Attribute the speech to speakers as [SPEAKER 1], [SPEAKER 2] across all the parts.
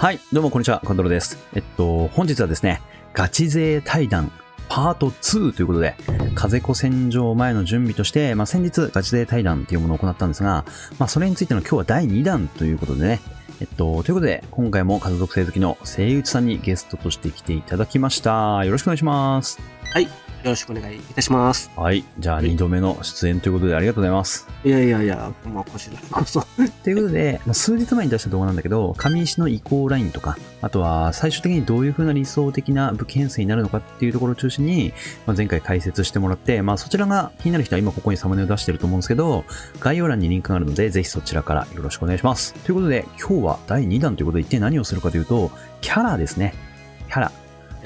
[SPEAKER 1] はい、どうもこんにちは、コンドロです。本日はですね、ガチ勢対談パート2ということで、風子戦場前の準備として、先日ガチ勢対談というものを行ったんですが、それについての今日は第2弾ということでね、ということで、今回も風属性好きの声優さんにゲストとして来ていただきました。よろしくお願いします。
[SPEAKER 2] はい。よろしくお願いいたします。
[SPEAKER 1] はい。じゃあ2度目の出演ということでありがとうございます。
[SPEAKER 2] いや、こちらこそ。
[SPEAKER 1] ということで、数日前に出した動画なんだけど、上石の移行ラインとか、あとは最終的にどういう風な理想的な武器編成になるのかっていうところを中心に、前回解説してもらって、そちらが気になる人は今ここにサムネを出してると思うんですけど、概要欄にリンクがあるので、ぜひそちらからよろしくお願いします。ということで、今日は第2弾ということで一体何をするかというと、キャラですね。キャラ。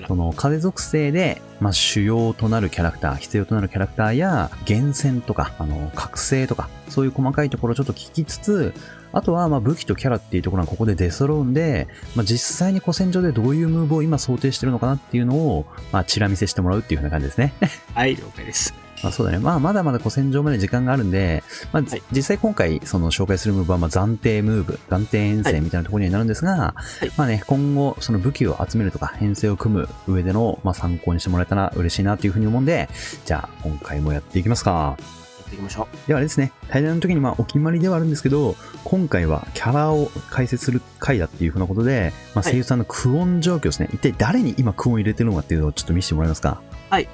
[SPEAKER 1] その風属性で、主要となるキャラクター、必要となるキャラクターや、厳選とか、覚醒とか、そういう細かいところをちょっと聞きつつ、あとは武器とキャラっていうところがここで出揃うんで、実際に古戦場でどういうムーブを今想定してるのかなっていうのを、チラ見せしてもらうっていう風な感じですね。
[SPEAKER 2] はい、了解です。
[SPEAKER 1] そうだね。まだまだ古戦場まで時間があるんで、はい、実際今回その紹介するムーブは暫定ムーブ、暫定遠征みたいなところにはなるんですが、はい、今後その武器を集めるとか編成を組む上での参考にしてもらえたら嬉しいなというふうに思うんで、じゃあ今回もやっていきますか。
[SPEAKER 2] やっていきましょう。
[SPEAKER 1] ではですね、対談の時にお決まりではあるんですけど、今回はキャラを解説する回だっていうふうなことで、声優さんのクオン状況ですね。一体誰に今クオン入れてるのかっていうのをちょっと見せてもらえますか。
[SPEAKER 2] はい、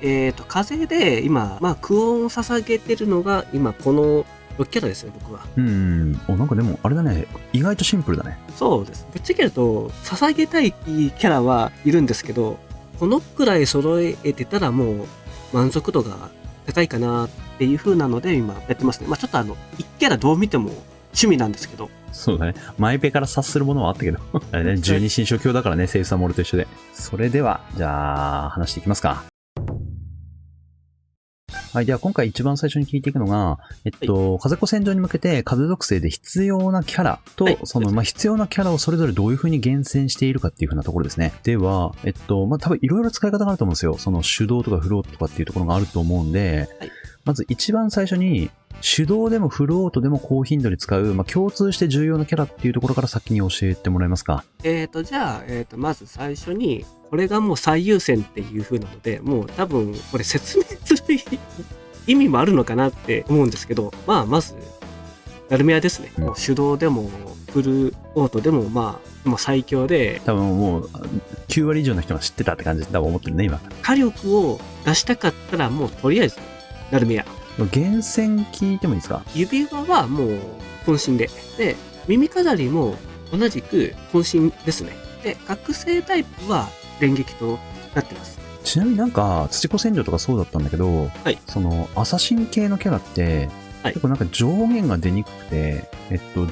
[SPEAKER 2] 風で今、クオンを捧げてるのが、今この6キャラですね、僕は。
[SPEAKER 1] なんかでも、あれだね、意外とシンプルだね。
[SPEAKER 2] そうです。ぶっちゃけると、捧げたいキャラはいるんですけど、このくらい揃えてたらもう満足度が高いかなっていう風なので、今やってますね。ちょっと1キャラどう見ても趣味なんですけど。
[SPEAKER 1] そうだね。マイペから察するものはあったけど。あれね、十二神将教だからね、声優さんも俺と一緒で。それでは、じゃあ、話していきますか。はい。では今回一番最初に聞いていくのが、風子戦場に向けて風属性で必要なキャラと、必要なキャラをそれぞれどういう風に厳選しているかっていう風なところですね。では、多分いろいろ使い方があると思うんですよ。その手動とかフローとかっていうところがあると思うんで、まず一番最初に、手動でもフロートでも高頻度に使う、共通して重要なキャラっていうところから先に教えてもらえますか。
[SPEAKER 2] じゃあ、まず最初に、これがもう最優先っていう風なので、もう多分これ説明する意味もあるのかなって思うんですけど、まず、ダルメアですね。もう手動でもフルオートでももう最強で。
[SPEAKER 1] 多分もう9割以上の人が知ってたって感じで多分思ってるね、今。
[SPEAKER 2] 火力を出したかったらもうとりあえず、ダルメア。
[SPEAKER 1] 厳選聞いてもいいですか。
[SPEAKER 2] 指輪はもう渾身で。で、耳飾りも同じく渾身ですね。で、覚醒タイプは連撃となってます。
[SPEAKER 1] ちなみに土子戦場とかそうだったんだけど、そのアサシン系のキャラって、結構上限が出にくくて、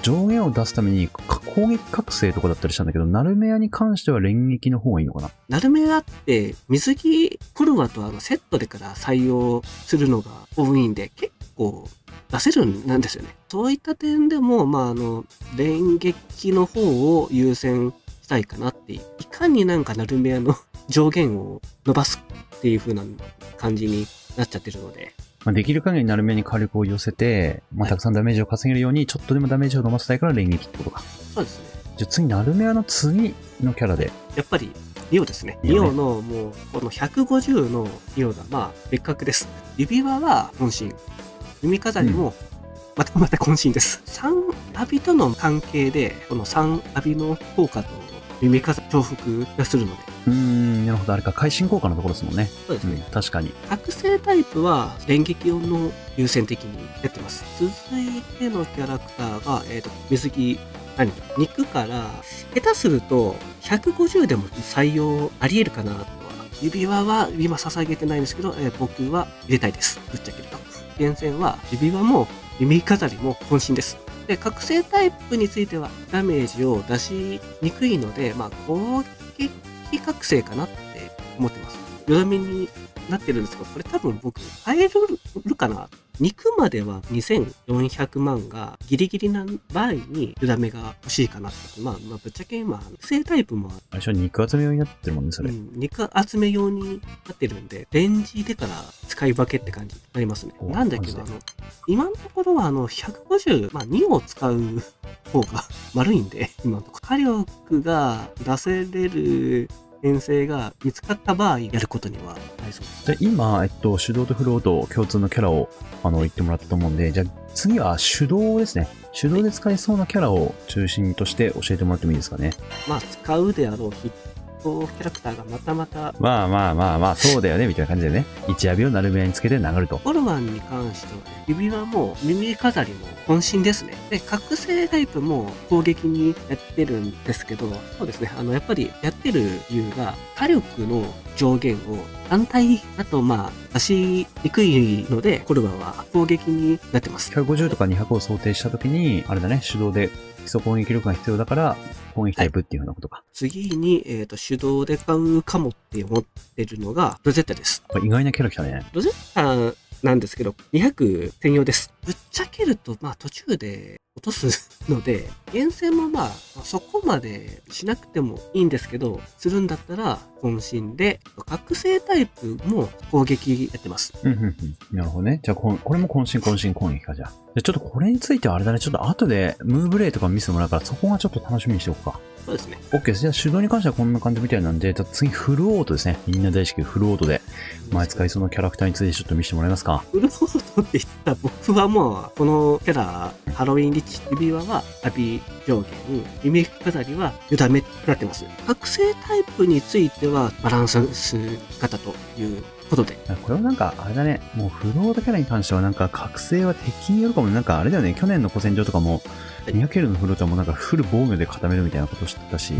[SPEAKER 1] 上限を出すために攻撃覚醒とかだったりしたんだけど、ナルメアに関しては連撃の方がいいのかな。
[SPEAKER 2] ナルメアって水着フォルワとセットでから採用するのが多いんで、結構出せるんなんですよね。そういった点でも、連撃の方を優先したいかなっていう。いかにナルメアの上限を伸ばすっていう風な感じになっちゃってるので。
[SPEAKER 1] できる限りナルメアに火力を寄せて、たくさんダメージを稼げるように、ちょっとでもダメージを伸ばしたいから連撃ってことか。
[SPEAKER 2] そうですね。
[SPEAKER 1] じゃあ次、ナルメアの次のキャラで。
[SPEAKER 2] やっぱり、ニオですね。ニオのもう、この150のニオが別格です。指輪は渾身。耳飾りも、また渾身です。3アビとの関係で、この3アビの効果と耳飾り重複がするので。
[SPEAKER 1] なるほど。あれか、会心効果のところですもんね。
[SPEAKER 2] そうですね。
[SPEAKER 1] 確かに。
[SPEAKER 2] 覚醒タイプは連撃用の優先的にやってます。続いてのキャラクターが、水着、肉から、下手すると150でも採用あり得るかなとは。指輪は今捧げてないんですけど、僕は入れたいです。ぶっちゃけると。厳選は指輪も耳飾りも渾身です。で、覚醒タイプについてはダメージを出しにくいので、攻撃覚醒かなって思ってます。よだめになってるんですけど、これ多分僕、変えるかな。肉までは2400万がギリギリな場合によだめが欲しいかなって。ぶっちゃけ今、正タイプも
[SPEAKER 1] 最初肉集め用になってるもんね、それ。
[SPEAKER 2] 肉集め用になってるんで、レンジでから使い分けって感じになりますね。なんだけど、今のところは150、2を使う方が丸いんで、今のところ。火力が出せれる編成が見つかった場合、やることにはなりそうです。
[SPEAKER 1] じゃあ今、手動とフルオート共通のキャラを言ってもらったと思うんで、じゃあ次は手動ですね。手動で使えそうなキャラを中心として教えてもらってもいいですかね。
[SPEAKER 2] まあ、使うであろうヒットキャラクターがまた
[SPEAKER 1] まあ、そうだよね、みたいな感じでね。一夜日をなる部屋につけて流ると。
[SPEAKER 2] ホルマンに関してはね、指輪も耳飾りも渾身ですね。で、覚醒タイプも攻撃にやってるんですけど、そうですね、やっぱりやってる理由が、火力の上限を単体だと出しにくいので、ホルマンは攻撃になってます。
[SPEAKER 1] 150とか200を想定したときに、あれだね、手動で基礎攻撃力が必要だから、攻撃タイプっていうふうなことか。
[SPEAKER 2] 次に、手動で買うかもって思ってるのが、ロゼッタです。
[SPEAKER 1] 意外なキャラ来たね。
[SPEAKER 2] ロゼッタなんですけど、200専用です。ぶっちゃけると、途中で落とすので、厳選もそこまでしなくてもいいんですけど、するんだったら、渾身で、覚醒タイプも攻撃やってます。
[SPEAKER 1] なるほどね。じゃあ、これも渾身攻撃か、じゃあ。ちょっとこれについてはあれだね、ちょっと後でムーブレイとか見せてもらうから、そこはちょっと楽しみにしておくか。
[SPEAKER 2] そうですね。
[SPEAKER 1] OK です。じゃあ、手動に関してはこんな感じみたいなんで、じゃあ次、フルオートですね。みんな大好きフルオートで、前使いそうなキャラクターについてちょっと見せてもらえますか。
[SPEAKER 2] フルオートって言ったら、僕はもう、このキャラ、ハロウィンリッチ、指輪はアビ上限、耳飾りはユダメになってます。覚醒タイプについては、バランス型ということで。
[SPEAKER 1] これはなんか、あれだね、もうフルオートキャラに関してはなんか、覚醒は敵によるかも、なんかあれだよね、去年の古戦場とかも、200L のフルオートはもうなんかフル防御で固めるみたいなことをしてたし、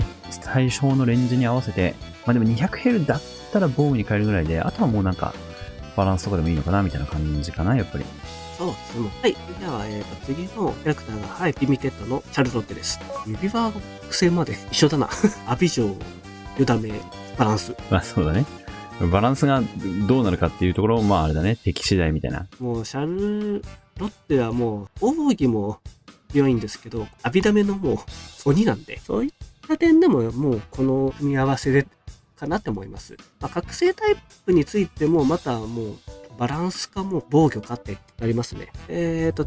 [SPEAKER 1] 対象のレンジに合わせて、でも 200L だったら防具に変えるぐらいで、あとはもうなんか、バランスとかでもいいのかなみたいな感じかな、やっぱり。
[SPEAKER 2] そうですね。はい。では、次のキャラクターが、はい、リミテッドのシャルロッテです。指輪苦戦まで一緒だな。アビジョー、ユダメ、バランス。
[SPEAKER 1] そうだね。バランスがどうなるかっていうところも、あれだね、敵次第みたいな。
[SPEAKER 2] もう、シャルロッテはもう、奥義も強いんですけど、アビダメのもう、鬼なんで、そういった点でも、もう、この組み合わせで、かなって思います。覚醒タイプについても、またもう、バランスかも防御かってなりますね。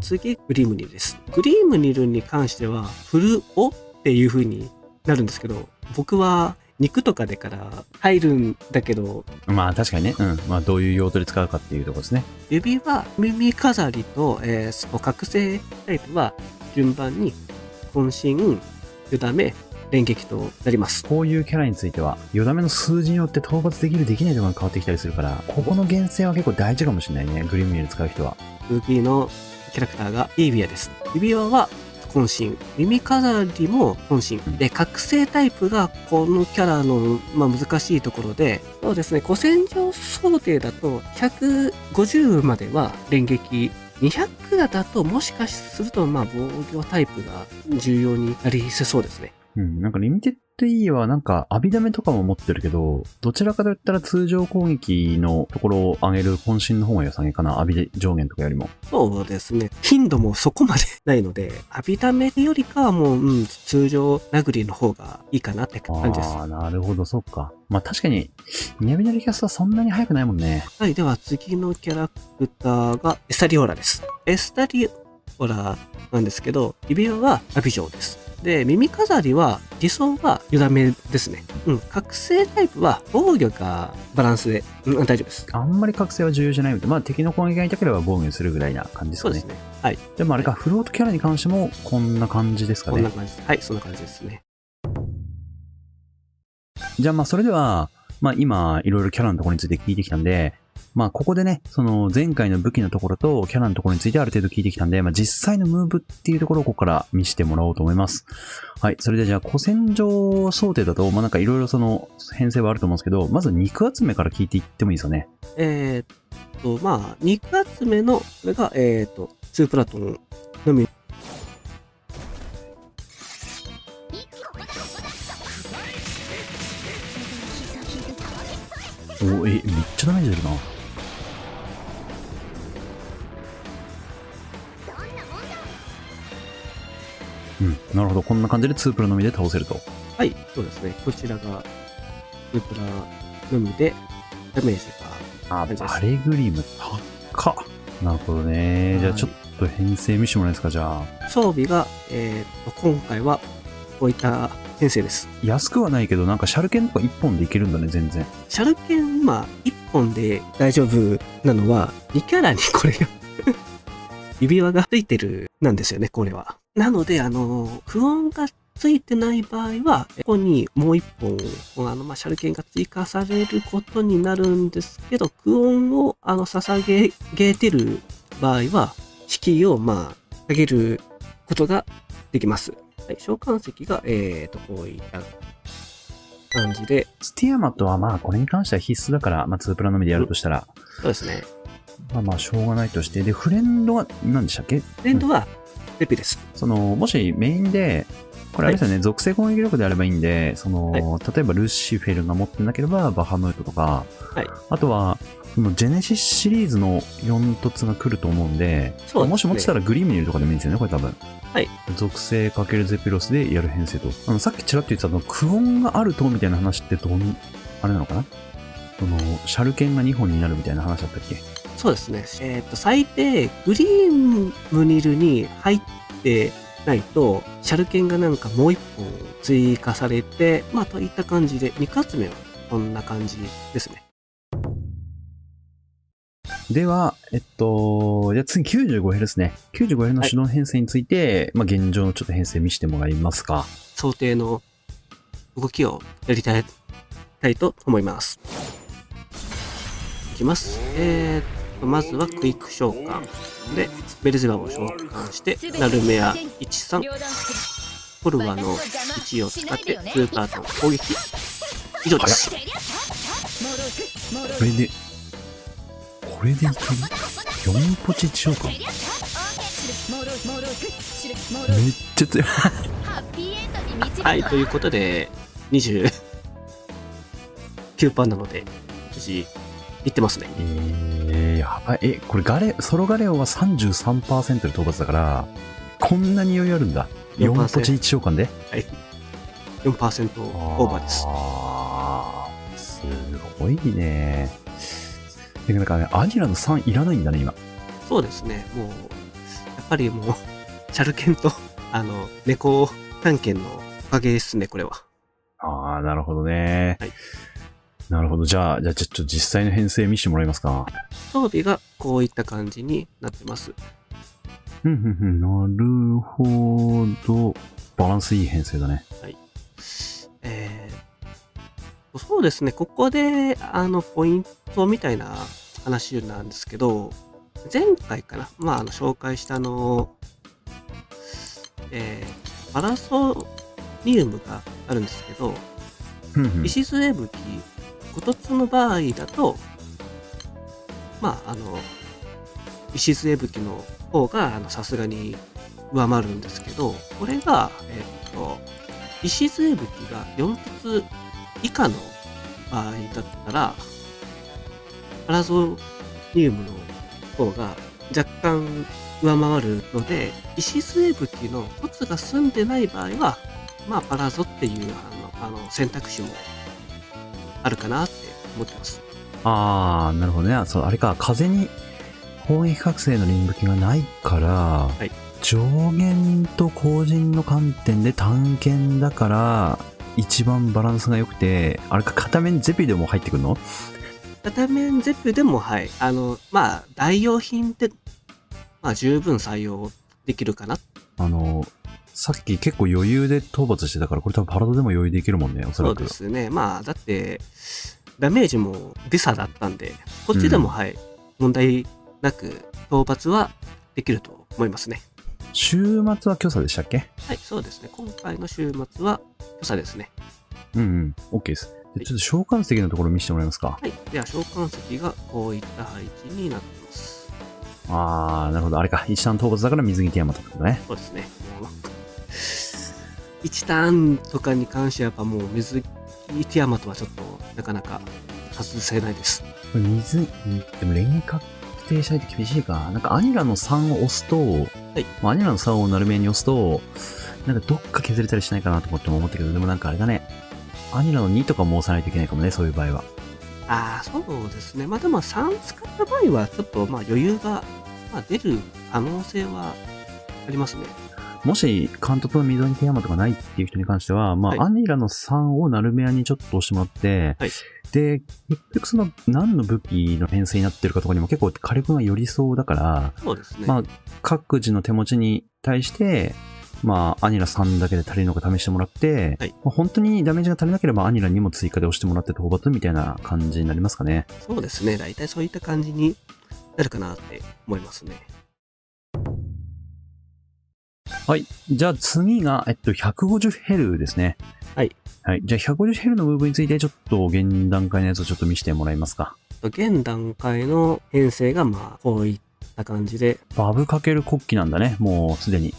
[SPEAKER 2] 次、グリームニルです。グリームニルに関しては、フルオっていう風になるんですけど、僕は肉とかでから入るんだけど、
[SPEAKER 1] 確かにね、どういう用途で使うかっていうところですね。
[SPEAKER 2] 指輪、耳飾りと、覚醒タイプは順番に渾身、ユダメ、連撃となります。
[SPEAKER 1] こういうキャラについては、よだめの数字によって討伐できるできないところが変わってきたりするから、ここの厳選は結構大事かもしれないね、グリーンミル使う人は。
[SPEAKER 2] 次のキャラクターがイービアです。指輪は渾身、耳飾りも渾身。で、覚醒タイプがこのキャラの、難しいところで、そうですね、古戦場想定だと150までは連撃、200だともしかすると防御タイプが重要になりそうですね。
[SPEAKER 1] なんかリミテッド E はなんかアビダメとかも持ってるけど、どちらかといったら通常攻撃のところを上げる渾身の方が良さげかな、アビ上限とかよりも。
[SPEAKER 2] そうですね。頻度もそこまでないので、アビダメよりかはもう、通常殴りの方がいいかなって感じです。
[SPEAKER 1] なるほど、そっか。確かに、ニャビナリキャスはそんなに速くないもんね。
[SPEAKER 2] はい、では次のキャラクターがエスタリオーラです。エスタリオーラなんですけど、指輪はアビジョーです。で、耳飾りは、理想はユダメですね。覚醒タイプは防御がバランスで、大丈夫です。
[SPEAKER 1] あんまり覚醒は重要じゃないので、敵の攻撃が痛ければ防御するぐらいな感じですかね。
[SPEAKER 2] そうですね。はい。
[SPEAKER 1] でもあれか、フロートキャラに関してもこんな感じですかね。
[SPEAKER 2] こんな感じです。はい、そんな感じですね。
[SPEAKER 1] じゃあそれでは、今いろいろキャラのところについて聞いてきたんで、ここでね、その前回の武器のところとキャラのところについてある程度聞いてきたんで、実際のムーブっていうところをここから見せてもらおうと思います。はい。それでじゃあ古戦場想定だと、なんかいろいろその編成はあると思うんですけど、まず肉集めから聞いていってもいいですよね。
[SPEAKER 2] 肉集めの、これが、2プラトンのみ。
[SPEAKER 1] めっちゃダメージ出るな。なるほど。こんな感じで2プラのみで倒せると。
[SPEAKER 2] はい、そうですね。こちらが2プラのみでダメージが。
[SPEAKER 1] バレグリム高っ。なるほどね。じゃあちょっと編成見せてもらえますか、じゃあ。
[SPEAKER 2] 装備が、今回はこういった編成です。
[SPEAKER 1] 安くはないけど、なんかシャルケンとか1本でいけるんだね、全然。
[SPEAKER 2] シャルケン今1本で大丈夫なのは、2キャラにこれが指輪がついてるなんですよね、これは。なので、クオンがついてない場合は、ここにもう1本、シャルケンが追加されることになるんですけど、クオンを、捧げてる場合は、敷居を、上げることができます。はい、召喚石が、こういった感じで。
[SPEAKER 1] スティアマトはまあ、これに関しては必須だから、まあ、2プラのみでやるとしたら。
[SPEAKER 2] そうですね。
[SPEAKER 1] まあ、しょうがないとして。で、フレンドは何でしたっけ？フ
[SPEAKER 2] レンドは、レピです。
[SPEAKER 1] もしメインで、これあれですよね、属性攻撃力であればいいんで、例えばルシフェルが持ってなければバハムートとか、あとは、ジェネシスシリーズの4突が来ると思うんで、もし持ってたらグリームにいるとかでもいいんですよね、これ多分。
[SPEAKER 2] はい。
[SPEAKER 1] 属性×ゼピロスでやる編成と。さっきちらっと言ってたクオンがあるとみたいな話ってあれなのかな？シャルケンが2本になるみたいな話だったっけ？
[SPEAKER 2] そうですね。最低、グリームニルに入ってないと、シャルケンがなんかもう1本追加されて、といった感じで、2集めはこんな感じですね。
[SPEAKER 1] では、じゃあ次95ヘルですね。95ヘルの手動編成について、現状のちょっと編成見せてもらえますか。
[SPEAKER 2] 想定の動きをやりたいと思います。いきます。まずはクイック召喚で、ベルゼバを召喚して、ナルメア13、フォルワの1を使ってスーパーと攻撃。以上です。
[SPEAKER 1] これでいける ?4 ポチ召喚めっちゃ強い
[SPEAKER 2] はい、ということで、29% なので、無事、いってますね。
[SPEAKER 1] やばい。これソロガレオは 33% で討伐だから、こんなに余裕あるんだ。4ポチ1召喚で
[SPEAKER 2] はい。4% オーバーです。
[SPEAKER 1] すごいね。なんかね、アニラの3いらないんだね、今。
[SPEAKER 2] そうですね。もう、やっぱりもう、シャルケンと、猫探検のおかげですね、これは。
[SPEAKER 1] なるほどね。はい。なるほど。じゃあちょっと実際の編成見せてもらえますか。
[SPEAKER 2] 装備がこういった感じになってます。
[SPEAKER 1] なるほど。バランスいい編成だね。
[SPEAKER 2] はい。そうですね。ここで、ポイントみたいな話なんですけど、前回かな、紹介したパラソニウムがあるんですけど、石杖武器、5つの場合だと、石杖武器の方が、さすがに上回るんですけど、これが、石杖武器が4つ以下の場合だったら、パラソニウムの方が若干上回るので、石杖武器の凸が済んでない場合は、パラゾっていう選択肢もあるかなって思ってます。
[SPEAKER 1] なるほどね。あれか、風に砲撃覚醒の輪武器がないから、はい、上限と後陣の観点で単剣だから、一番バランスが良くて、あれか、片面ゼピでも入ってくるの？
[SPEAKER 2] 片面ゼピでも、はい。代用品って、十分採用できるかな。
[SPEAKER 1] さっき結構余裕で討伐してたから、これ多分パラドでも余裕できるもんね、おそらく。
[SPEAKER 2] そうですね。だって、ダメージもデサだったんで、こっちでも、はい、問題なく討伐はできると思いますね。
[SPEAKER 1] 週末は虚差でしたっけ？
[SPEAKER 2] はい、そうですね。今回の週末は虚差ですね。
[SPEAKER 1] OK です。ちょっと召喚石のところ見せてもらえますか。
[SPEAKER 2] はい。では、召喚石がこういった配置になってます。
[SPEAKER 1] なるほど。あれか。1ターン討伐だから水着ティアマとかね。
[SPEAKER 2] そうですね。1ターンとかに関してはやっぱもう水着ティアマとはちょっとなかなか外せないです。
[SPEAKER 1] これでも連確定したいと厳しいか。なんかアニラの3を押すと、はい、アニラの3をナルメに押すと、なんかどっか削れたりしないかなと思ったけど、でもなんかあれだね。アニラの2とかも押さないといけないかもね、そういう場合は。
[SPEAKER 2] そうですね。でも3使った場合はちょっと余裕がまあ出る可能性はありますね。
[SPEAKER 1] もし、カントと溝にテーマとかないっていう人に関しては、まあ、
[SPEAKER 2] はい
[SPEAKER 1] アニラの3をナルメアにちょっと押してもらって、
[SPEAKER 2] はい
[SPEAKER 1] で、結局その何の武器の編成になってるかとかにも結構火力が寄りそうだから、
[SPEAKER 2] そうですね。
[SPEAKER 1] まあ、各自の手持ちに対して、まあ、アニラ3だけで足りるのか試してもらって、
[SPEAKER 2] はい
[SPEAKER 1] まあ本当にダメージが足りなければアニラ2も追加で押してもらって討伐みたいな感じになりますかね。
[SPEAKER 2] そうですね。大体そういった感じになるかなって思いますね。
[SPEAKER 1] はい。じゃあ次が、150ヘルですね。
[SPEAKER 2] はい。
[SPEAKER 1] はい。じゃあ150ヘルのムーブについてちょっと現段階のやつをちょっと見せてもらえますか。
[SPEAKER 2] 現段階の編成がまあこういった感じで、
[SPEAKER 1] バブかける国旗なんだね。もうすでに。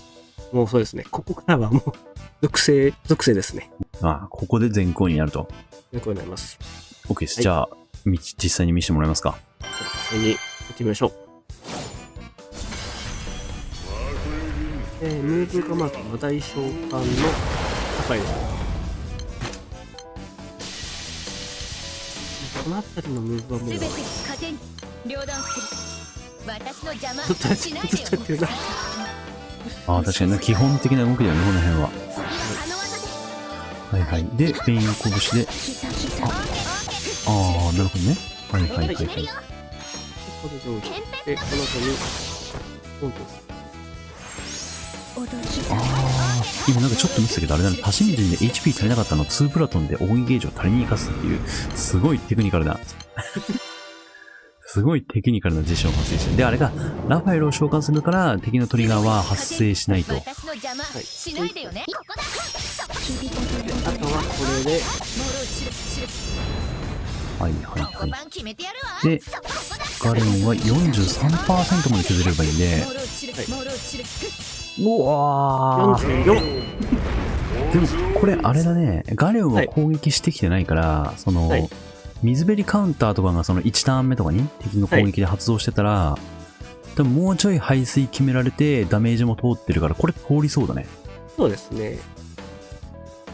[SPEAKER 2] もうそうですね。ここからはもう属性ですね。
[SPEAKER 1] あ、ここで全校になると。
[SPEAKER 2] こういうことになります。
[SPEAKER 1] OK です。
[SPEAKER 2] はい、
[SPEAKER 1] じゃあ、実際に見せてもらえますか。
[SPEAKER 2] 実際に行ってみましょう。ムーブがまず話題召喚の高いです。この辺りのムーブはもう
[SPEAKER 3] 全て糧に両断する。私の邪魔
[SPEAKER 2] ずっとやって
[SPEAKER 3] しない
[SPEAKER 2] ずっとやってるな。
[SPEAKER 1] ああ、確かにね、基本的な動きだよね、この辺は。
[SPEAKER 3] あの技で
[SPEAKER 1] はいはい。で、ペイン拳で、ああ、なるほどね。はいはいはいはい。
[SPEAKER 2] これでどうぞ。で、この後に、ポンと
[SPEAKER 1] ああ、今なんかちょっと見てたけど、あれだね、多神人で HP 足りなかったのを2プラトンでオーイゲージを足りに生かすっていう、すごいテクニカルな、すごいテクニカルな事象が発生してる。で、あれが、ラファエルを召喚するから敵のトリガーは発生しないと。
[SPEAKER 3] 私の邪魔しないでよね。ここだ。
[SPEAKER 2] あとはこれで、
[SPEAKER 1] はいはいはい。
[SPEAKER 3] 5番決めてやるわ。
[SPEAKER 1] で、ガレンは 43% まで削れればいいんで、うわー。
[SPEAKER 2] 44。
[SPEAKER 1] でも、これあれだね、ガレンは攻撃してきてないから、その、
[SPEAKER 2] はい
[SPEAKER 1] 水べりカウンターとかがその1ターン目とかに敵の攻撃で発動してたら、多分もうちょい排水決められてダメージも通ってるから、これ通りそうだね。
[SPEAKER 2] そうですね。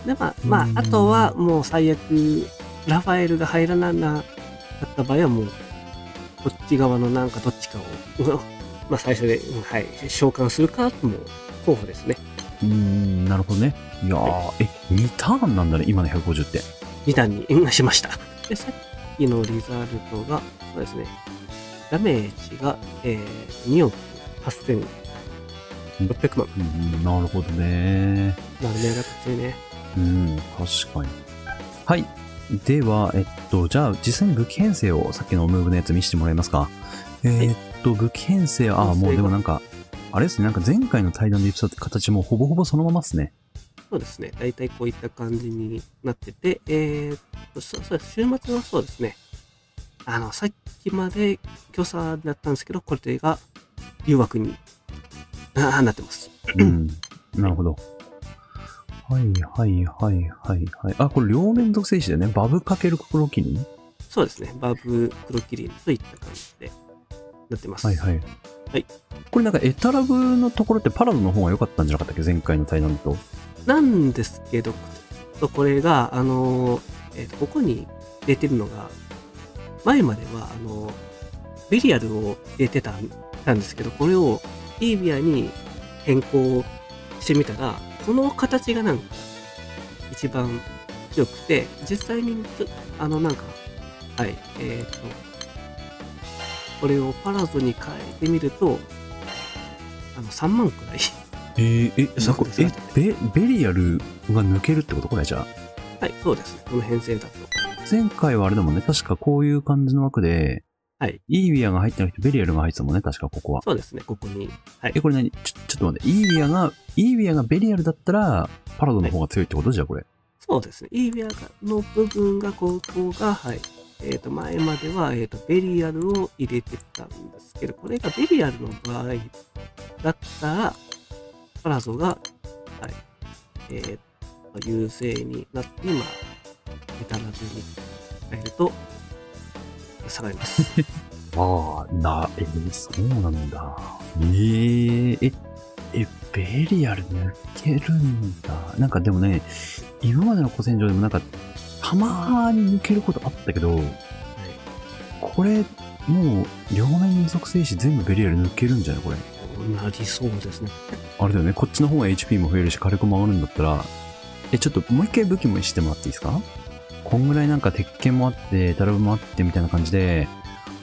[SPEAKER 2] で、まあ、あとはもう最悪、ラファエルが入らなかった場合はもう、こっち側のなんかどっちかを、まあ最初で、はい、召喚するかも候補ですね。
[SPEAKER 1] なるほどね。いやー、2ターンなんだね、今の150って。
[SPEAKER 2] 2段にしました。で、さっきのリザルトが、そうですね、ダメージが、2億8600万。
[SPEAKER 1] なるほどね。
[SPEAKER 2] なるね、が強いね。
[SPEAKER 1] 確かに。はい。では、じゃあ、実際に武器編成をさっきのムーブのやつ見せてもらえますか。武器編成、もうでもなんか、あれですね、なんか前回の対談で言ってた形もほぼほぼそのままですね。
[SPEAKER 2] そうですね。大体こういった感じになってて、そう週末はそうですね。さっきまで虚差だったんですけど、これが誘惑になってます。
[SPEAKER 1] なるほど。はいはいはいはいはい。あ、これ両面属性詞だよね。バブ×黒キリン？
[SPEAKER 2] そうですね。バブ黒キリンといった感じでなってます。
[SPEAKER 1] はいはい。
[SPEAKER 2] はい。
[SPEAKER 1] これなんかエタラブのところってパラドの方が良かったんじゃなかったっけ？前回の対談だと。
[SPEAKER 2] なんですけど、これが、ここに出てるのが、前までは、ベリアルを入れてたんですけど、これをイービアに変更してみたら、この形がなんか、一番強くて、実際に、なんか、はい、これをパラゾに変えてみると、3万くらい。
[SPEAKER 1] ベリアルが抜けるってことこれじゃあ。
[SPEAKER 2] はい、そうですね。この編成だと。
[SPEAKER 1] 前回はあれだもんね。確かこういう感じの枠で、
[SPEAKER 2] はい。
[SPEAKER 1] イービアが入ってなくてベリアルが入ってたもんね。確かここは。
[SPEAKER 2] そうですね、ここに。はい。
[SPEAKER 1] これ何ちょっと待って。イービアがベリアルだったら、パラドの方が強いってこと、じゃあこれ。
[SPEAKER 2] そうですね。イービアの部分が、ここが、はい。前までは、ベリアルを入れてたんですけど、これがベリアルの場合だったら、パラゾが、はい。優勢になって、今、エタラブに変えると、下がります。
[SPEAKER 1] そうなんだ。ベリアル抜けるんだ。なんかでもね、今までの古戦場でもなんか、たまーに抜けることあったけど、これ、もう両面に属性石全部ベリアル抜けるんじゃないこれ。
[SPEAKER 2] なりそうですね。
[SPEAKER 1] あれだよね、こっちの方が HP も増えるし火力も上がるんだったら、ちょっともう一回武器もしてもらっていいですか？こんぐらいなんか鉄拳もあってタラブもあってみたいな感じで、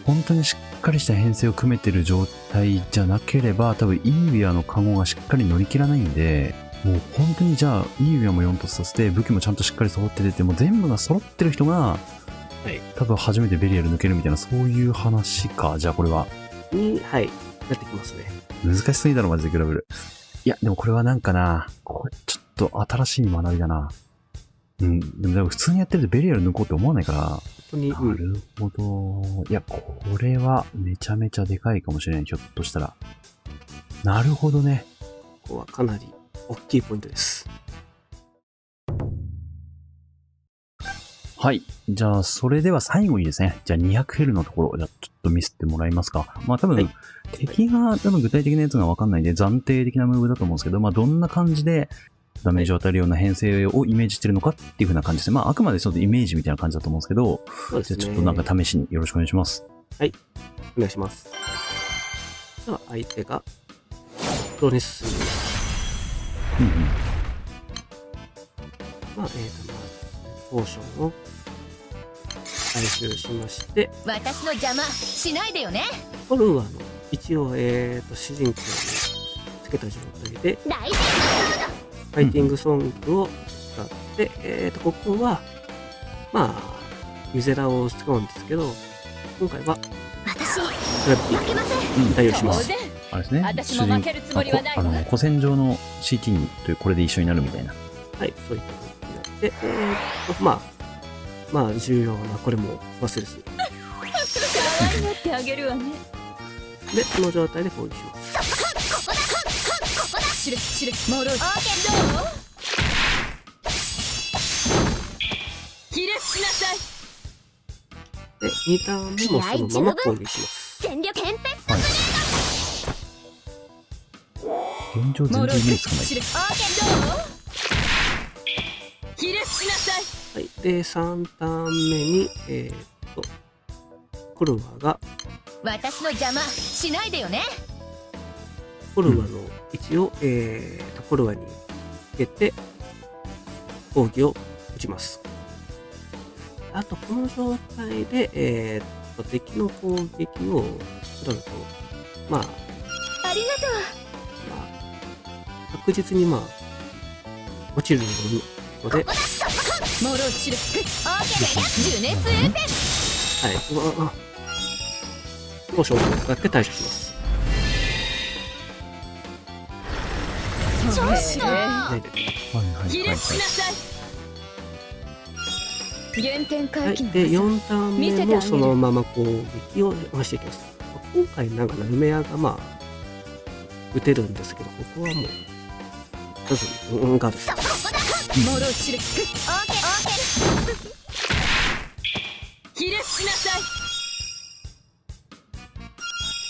[SPEAKER 1] 本当にしっかりした編成を組めてる状態じゃなければ、多分イーウィアのカゴがしっかり乗り切らないんで、もう本当にじゃあイーウィアも4突させて武器もちゃんとしっかり揃って出て、もう全部が揃ってる人が、
[SPEAKER 2] はい。
[SPEAKER 1] 多分初めてベリアル抜けるみたいな、そういう話か。じゃあこれは
[SPEAKER 2] はい。なってきますね。
[SPEAKER 1] 難しすぎだろマジでグラブル。いやでもこれはなんかな、これちょっと新しい学びだな。でも普通にやってるとベリアル抜こうって思わないから。
[SPEAKER 2] 本当に、
[SPEAKER 1] なるほど。いや、これはめちゃめちゃでかいかもしれない。ひょっとしたら。なるほどね。
[SPEAKER 2] ここはかなり大きいポイントです。
[SPEAKER 1] はい。じゃあ、それでは最後にですね。じゃあ 200L のところ、じゃあちょっと見せてもらえますか。まあ多分、
[SPEAKER 2] はい、
[SPEAKER 1] 敵が多分具体的なやつがわかんないんで、暫定的なムーブだと思うんですけど、まあどんな感じでダメージを与えるような編成をイメージしてるのかっていう風な感じですね。まああくまでそのイメージみたいな感じだと思うんですけど、
[SPEAKER 2] そうですね。
[SPEAKER 1] じゃあちょっとなんか試しによろしくお願いします。
[SPEAKER 2] はい。お願いします。では、相手が、プロネス。まあ、ポーションを回収しまして、
[SPEAKER 3] 私の邪魔しないでよね。
[SPEAKER 2] コルは一応、主人公につけた状態で、
[SPEAKER 3] 大事
[SPEAKER 2] ファイティングソングを使って、ここは、まあ、ユゼラを使うんですけど、今回は、
[SPEAKER 3] 私
[SPEAKER 2] グラビテ
[SPEAKER 3] 負けません。
[SPEAKER 2] ィ対応します。
[SPEAKER 1] あれですね。
[SPEAKER 3] 私も負けるつもりはないわ。
[SPEAKER 1] 古戦場の CT にこれで一緒になるみたいな。
[SPEAKER 2] はい、そういったことになって、まあ、重要な、これも忘れずに。
[SPEAKER 3] 可愛がってあげるわね。
[SPEAKER 2] で、この状態で攻撃します。
[SPEAKER 3] シルシルモロー。オーケーどう？キレしなさい。
[SPEAKER 2] で、2ターン目もそのまま攻撃します。
[SPEAKER 3] 全力テンペス
[SPEAKER 1] 現状全然イメージつかない。
[SPEAKER 3] シルオーケーどう？キレしなさい。
[SPEAKER 2] はい、で、3ターン目に、コルワが、
[SPEAKER 3] 私の邪魔しないでよね。
[SPEAKER 2] コルワの位置を、コルワにつけて、攻撃を打ちます。あと、この状態で、敵の攻撃をすると、まあ、
[SPEAKER 3] ありがとう。
[SPEAKER 2] まあ、確実にまあ、落ちるので、
[SPEAKER 3] モローチルオーケージュネスエーテ
[SPEAKER 2] はい、ポーションを使って対処します。
[SPEAKER 3] ちょっと
[SPEAKER 1] キ
[SPEAKER 3] レしなさい。原点回帰の
[SPEAKER 2] で、4ターン目もそのまま攻撃を回していきます。今回なんかナルメアがまあ、打てるんですけど、ここはもう、まず、ガードします。
[SPEAKER 3] モローチルオーケーキレしなさい。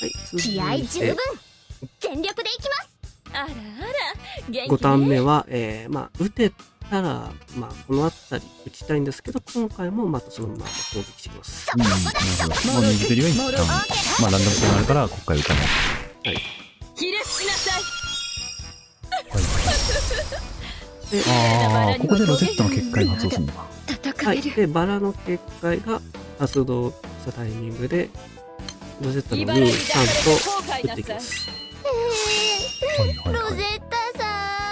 [SPEAKER 2] はい、続いて
[SPEAKER 3] 気合十分全力でいきます。あらあら元気ね。
[SPEAKER 2] 5ターン目は、まあ、打てたら、まあ、この辺り打ちたいんですけど、今回もまたそのまま攻撃してきます。
[SPEAKER 1] なるほど。まあ、右ベリは一旦、まあ、ランダム性があるから、ここから打たない。
[SPEAKER 2] はい。
[SPEAKER 3] キレしなさい。
[SPEAKER 2] で、
[SPEAKER 1] ここでロゼットの結界が発動するのか。
[SPEAKER 2] はい。で、バラの結界が発動したタイミングで、ロゼットの2、3と打っていきます。
[SPEAKER 3] ロゼッタさ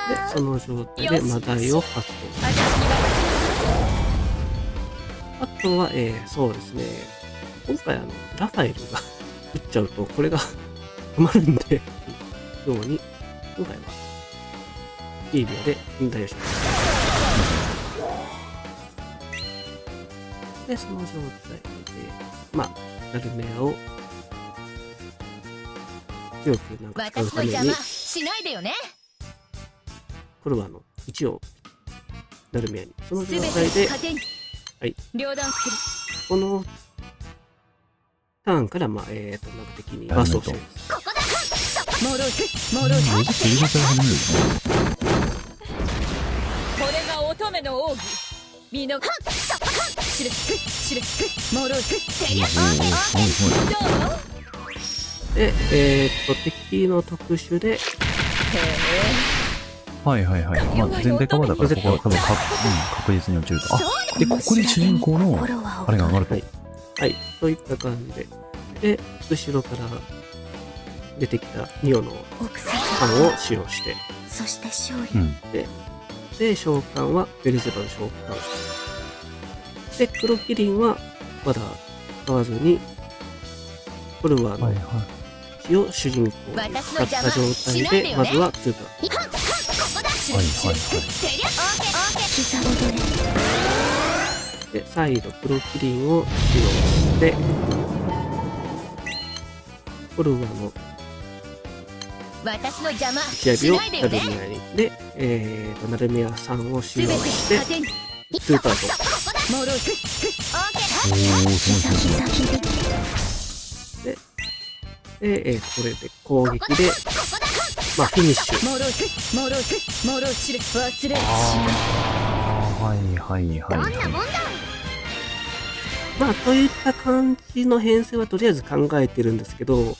[SPEAKER 3] ん。
[SPEAKER 2] で、その状態でマダイを発動。あとは、そうですね。今回ラファエルが打っちゃうと、これが止まるんで、ように、今回は、いい秒で対応します。で、その状態で、まあ、ナルメアを強くなんか使うために、
[SPEAKER 3] 私の邪魔しないでよね。
[SPEAKER 2] コルワの位置をナルメアに、その状態
[SPEAKER 3] 全て
[SPEAKER 2] で、
[SPEAKER 3] 糧に
[SPEAKER 2] はい、
[SPEAKER 3] 両断する。
[SPEAKER 2] このターンから、まあ、なんか敵にバーストをしてるんです。
[SPEAKER 3] ここだ。モロー
[SPEAKER 1] ロゼット入れから始める。
[SPEAKER 3] これが乙女の奥義。見逃シルシルモロステリア
[SPEAKER 1] すごいすごい。
[SPEAKER 3] どう？
[SPEAKER 2] で、敵の特殊で、
[SPEAKER 1] はいはいはい。まあ、全体カバーだから、ここは多分確実に落ちると。あ、で、ここで主人公の、あれが上がると。
[SPEAKER 2] はい、そういった感じで。で、後ろから出てきたニオの缶を使用して、
[SPEAKER 3] そして勝利。
[SPEAKER 1] うん。
[SPEAKER 2] で、召喚はベルゼバの召喚。で、黒キリンはまだ使わずに、コルワの
[SPEAKER 1] はいはい。
[SPEAKER 2] 血を主人公に使った状態で、まずは通過。
[SPEAKER 3] ここだ。シ
[SPEAKER 1] はいはいはい。
[SPEAKER 3] テリア膝踊れ。
[SPEAKER 2] で、再度黒キリンを使用して、コルワの
[SPEAKER 3] 私の邪魔
[SPEAKER 2] 打ち上
[SPEAKER 3] し
[SPEAKER 2] げをナル
[SPEAKER 3] ないでよね。
[SPEAKER 2] メアに。で、ナルメアさんを使用
[SPEAKER 3] すべて
[SPEAKER 2] して、
[SPEAKER 3] 糧に。
[SPEAKER 2] スーパーと。
[SPEAKER 3] モロス。
[SPEAKER 1] おー、すごいすごいすごい。
[SPEAKER 2] で、これで攻撃で、まあ、フィニッシュ。
[SPEAKER 3] モロスモロスモロシル忘れる。
[SPEAKER 1] あー、はいはいはいはい。
[SPEAKER 2] まあ、といった感じの編成はとりあえず考えてるんですけど、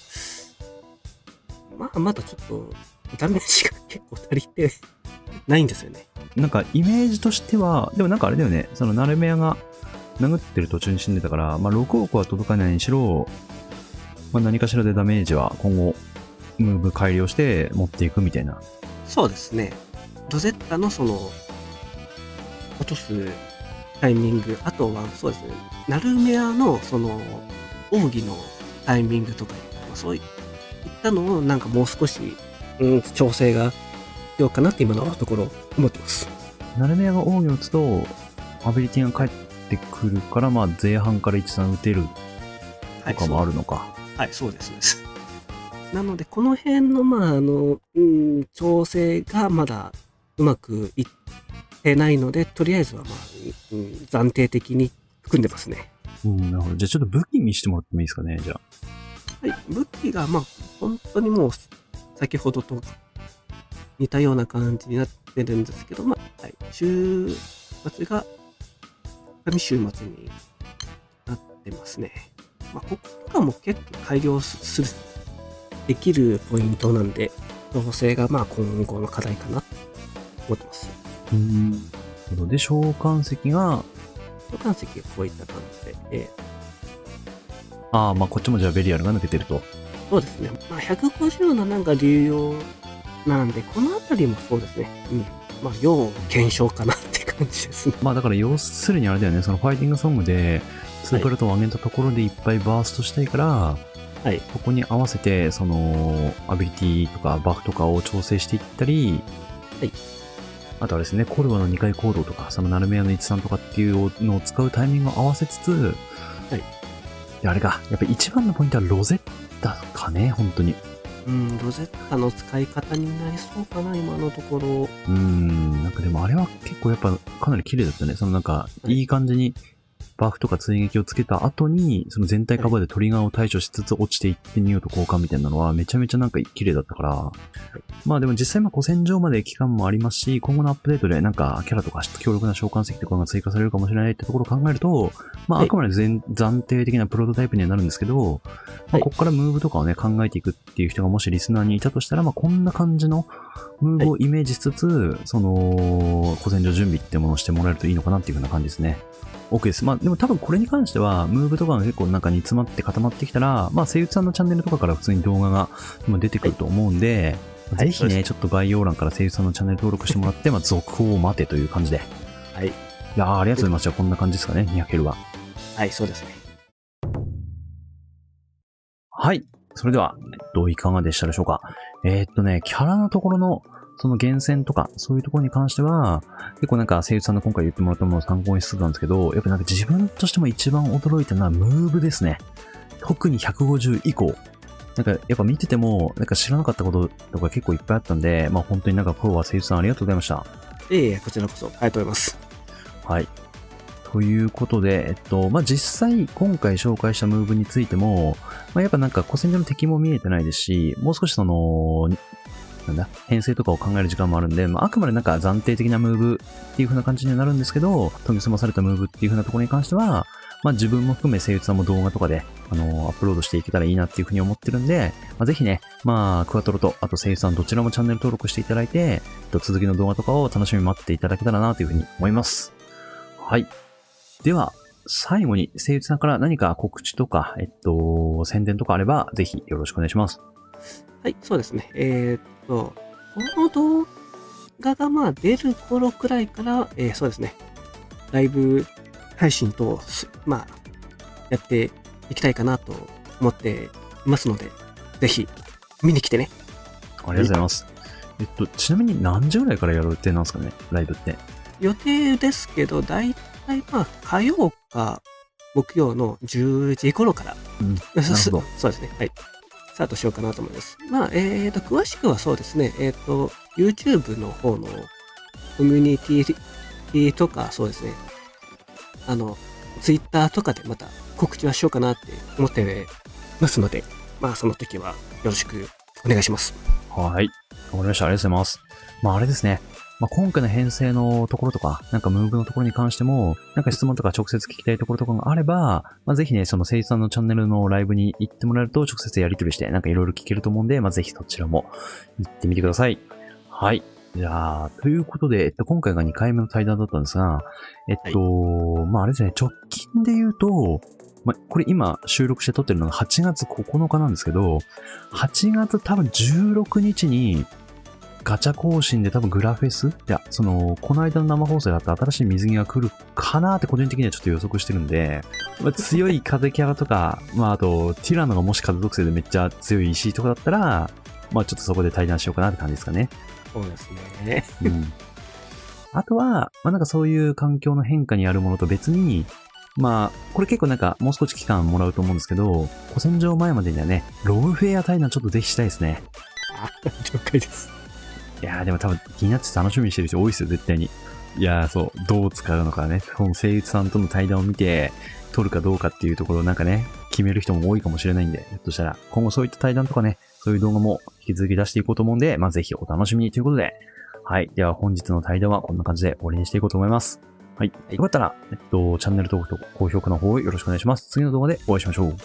[SPEAKER 2] まあ、まだちょっと、ダメージが結構足りてないんですよね。
[SPEAKER 1] なんかイメージとしては、でもなんかあれだよね、そのナルメアが殴ってる途中に死んでたから、まあ6億は届かないにしろ、まあ何かしらでダメージは今後、ムーブ改良して持っていくみたいな。
[SPEAKER 2] そうですね。ロゼッタのその、落とすタイミング、あとはそうですね、ナルメアのその、奥義のタイミングとか、まあ、そういったのをなんかもう少し、調整が必要かなって今のところ思ってます。
[SPEAKER 1] ナルメアが奥義を打つと、アビリティが返ってくるから、まあ前半から一段打てるとかもあるのか。
[SPEAKER 2] はい、そうです、そうです。なので、この辺の、まあ、調整がまだうまくいってないので、とりあえずは、まあ、暫定的に含んでますね。
[SPEAKER 1] なるほど。じゃあちょっと武器見せてもらってもいいですかね、じゃあ。
[SPEAKER 2] はい、武器が、まあ、本当にもう、先ほどと似たような感じになってるんですけど、まあ、はい、週末が、紙週末になってますね。まあ、こことかも結構改良できるポイントなんで、調整がまあ今後の課題かなと思ってます。
[SPEAKER 1] なるほど。で、召喚石が、
[SPEAKER 2] 召喚石がこういった感じで、
[SPEAKER 1] まあこっちもじゃあベリアルが抜けてると。
[SPEAKER 2] そうですね。まあ、157が流用なんで、このあたりもそうですね。まあ、要検証かなって感じですね。
[SPEAKER 1] まあだから要するにあれだよね、そのファイティングソングで、2プラトンを上げたところでいっぱいバーストしたいから、
[SPEAKER 2] はい。
[SPEAKER 1] そこに合わせて、その、アビリティとかバフとかを調整していったり、
[SPEAKER 2] はい。
[SPEAKER 1] あとはですね、コルワの2回行動とか、そのナルメアの13とかっていうのを使うタイミングを合わせつつ、
[SPEAKER 2] はい。
[SPEAKER 1] で、あれか、やっぱ一番のポイントはロゼッタかね、本当に。
[SPEAKER 2] ロゼッタの使い方になりそうかな、今のところ。
[SPEAKER 1] なんかでもあれは結構やっぱかなり綺麗だったね。そのなんか、いい感じに、バフとか追撃をつけた後に、その全体カバーでトリガーを対処しつつ落ちていってニオと交換みたいなのはめちゃめちゃなんか綺麗だったから、まあでも実際古戦場まで期間もありますし、今後のアップデートでなんかキャラとか強力な召喚石とかが追加されるかもしれないってところを考えると、まああくまで暫定的なプロトタイプにはなるんですけど、まあここからムーブとかをね考えていくっていう人がもしリスナーにいたとしたら、まあこんな感じのムーブをイメージしつつ、その古戦場準備ってものをしてもらえるといいのかなっていう風な感じですね。OK です。まあでも多分これに関しては、ムーブとかが結構なんか煮詰まって固まってきたら、まあ声優さんのチャンネルとかから普通に動画が出てくると思うんで、ぜひね、ちょっと概要欄から声優さんのチャンネル登録してもらって、まあ続報を待てという感じで。
[SPEAKER 2] はい。
[SPEAKER 1] いやー、ありがとうございます。じゃあこんな感じですかね、200L は。
[SPEAKER 2] はい、そうですね。
[SPEAKER 1] はい。それでは、いかがでしたでしょうか。キャラのところの、その厳選とか、そういうところに関しては、結構なんか声優さんの今回言ってもらったものを参考にしつつなんですけど、やっぱなんか自分としても一番驚いたのはムーブですね。特に150以降。なんかやっぱ見てても、なんか知らなかったこととか結構いっぱいあったんで、まあ本当になんか今日は声優さんありがとうございました。
[SPEAKER 2] こちらこそありがとうございます。
[SPEAKER 1] はい。ということで、まあ、実際今回紹介したムーブについても、まあ、やっぱなんか古戦場の敵も見えてないですし、もう少しその、編成とかを考える時間もあるんで、あくまでなんか暫定的なムーブっていう風な感じにはなるんですけど、研ぎ澄まされたムーブっていう風なところに関しては、自分も含め声優さんも動画とかで、アップロードしていけたらいいなっていう風に思ってるんで、ぜひね、クワトロと、あと声優さんどちらもチャンネル登録していただいて、続きの動画とかを楽しみに待っていただけたらなという風に思います。はい。では、最後に声優さんから何か告知とか、宣伝とかあれば、ぜひよろしくお願いします。
[SPEAKER 2] はい、そうですね。この動画が出る頃くらいから、そうですね。ライブ配信と、やっていきたいかなと思っていますので、ぜひ見に来てね。
[SPEAKER 1] ありがとうございます。ちなみに何時ぐらいからやる予定なんですかね、ライブって。
[SPEAKER 2] 予定ですけど、だいたい火曜か木曜の10時頃から、
[SPEAKER 1] なるほど。
[SPEAKER 2] そうですね。はい。スタートしようかなと思います。詳しくはそうですね。YouTube の方のコミュニティとか、そうですね。Twitter とかでまた告知はしようかなって思ってますので、その時はよろしくお願いします。
[SPEAKER 1] はい。わかりました。ありがとうございます。あれですね。今回の編成のところとか、なんかムーブのところに関しても、なんか質問とか直接聞きたいところとかがあれば、ぜひね、その声優さんのチャンネルのライブに行ってもらえると直接やり取りして、なんかいろいろ聞けると思うんで、ぜひそちらも行ってみてください。はい。じゃあ、ということで、今回が2回目の対談だったんですが、あれですね、直近で言うと、これ今収録して撮ってるのが8月9日なんですけど、8月多分16日に、ガチャ更新で多分グラフェスこの間の生放送であった新しい水着が来るかなって個人的にはちょっと予測してるんで、強い風キャラとか、あと、ティラノがもし風属性でめっちゃ強い石とかだったら、ちょっとそこで対談しようかなって感じですかね。
[SPEAKER 2] そうですね。
[SPEAKER 1] あとは、なんかそういう環境の変化にあるものと別に、これ結構なんかもう少し期間もらうと思うんですけど、古戦場前までにはね、ロブフェア対談ちょっとぜひしたいですね。
[SPEAKER 2] 了解です。
[SPEAKER 1] いやーでも多分気になって楽しみにしてる人多いですよ、絶対に。いやーそう、どう使うのかね、この声優さんとの対談を見て、撮るかどうかっていうところをなんかね、決める人も多いかもしれないんで、ひょっとしたら今後そういった対談とかね、そういう動画も引き続き出していこうと思うんで、ぜひお楽しみにということで、はい。では本日の対談はこんな感じで終わりにしていこうと思います。はい。よかったら、チャンネル登録と高評価の方をよろしくお願いします。次の動画でお会いしましょう。